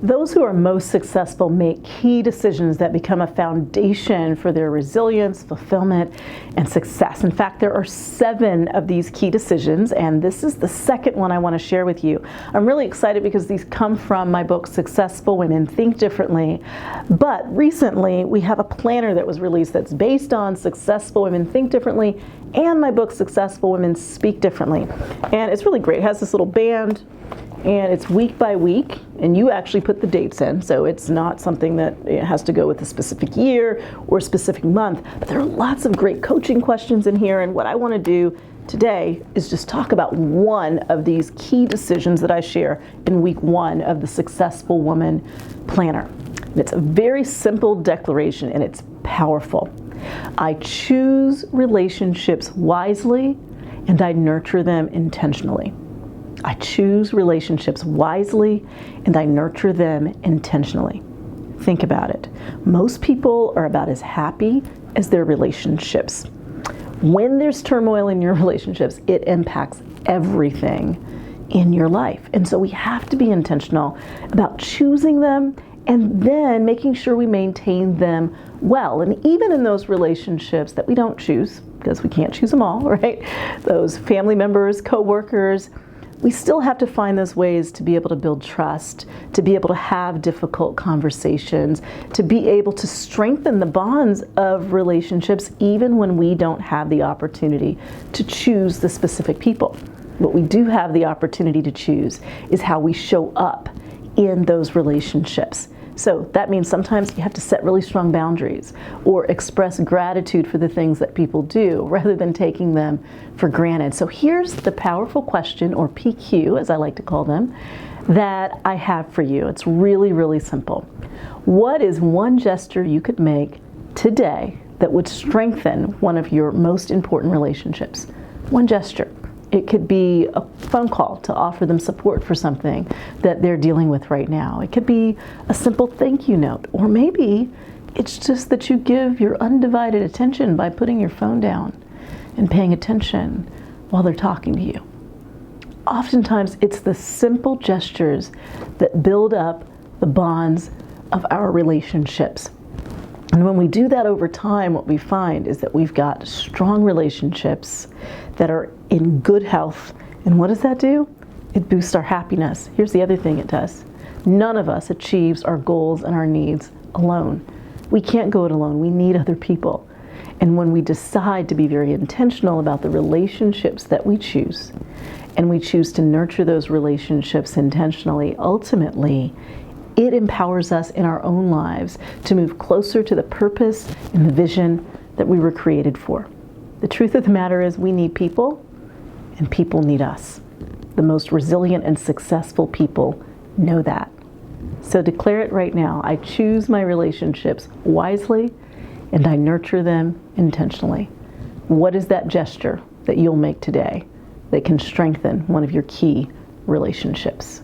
Those who are most successful make key decisions that become a foundation for their resilience, fulfillment, and success. In fact, there are 7 of these key decisions, and this is the second one I want to share with you. I'm really excited because these come from my book, Successful Women Think Differently. But recently, we have a planner that was released that's based on Successful Women Think Differently and my book, Successful Women Speak Differently. And it's really great. It has this little band, and it's week by week, and you actually put the dates in, so it's not something that has to go with a specific year or a specific month. But there are lots of great coaching questions in here, and what I want to do today is just talk about one of these key decisions that I share in week 1 of the Successful Woman Planner. And it's a very simple declaration, and it's powerful. I choose relationships wisely, and I nurture them intentionally. I choose relationships wisely, and I nurture them intentionally. Think about it. Most people are about as happy as their relationships. When there's turmoil in your relationships, it impacts everything in your life. And so we have to be intentional about choosing them and then making sure we maintain them well. And even in those relationships that we don't choose, because we can't choose them all, right? Those family members, coworkers, we still have to find those ways to be able to build trust, to be able to have difficult conversations, to be able to strengthen the bonds of relationships even when we don't have the opportunity to choose the specific people. What we do have the opportunity to choose is how we show up in those relationships. So that means sometimes you have to set really strong boundaries or express gratitude for the things that people do rather than taking them for granted. So here's the powerful question, or PQ as I like to call them, that I have for you. It's really, really simple. What is one gesture you could make today that would strengthen one of your most important relationships? One gesture. It could be a phone call to offer them support for something that they're dealing with right now. It could be a simple thank you note, or maybe it's just that you give your undivided attention by putting your phone down and paying attention while they're talking to you. Oftentimes, it's the simple gestures that build up the bonds of our relationships. And when we do that over time, what we find is that we've got strong relationships that are in good health. And what does that do? It boosts our happiness. Here's the other thing it does. None of us achieves our goals and our needs alone. We can't go it alone. We need other people. And when we decide to be very intentional about the relationships that we choose, and we choose to nurture those relationships intentionally, ultimately, it empowers us in our own lives to move closer to the purpose and the vision that we were created for. The truth of the matter is we need people, and people need us. The most resilient and successful people know that. So declare it right now. I choose my relationships wisely, and I nurture them intentionally. What is that gesture that you'll make today that can strengthen one of your key relationships?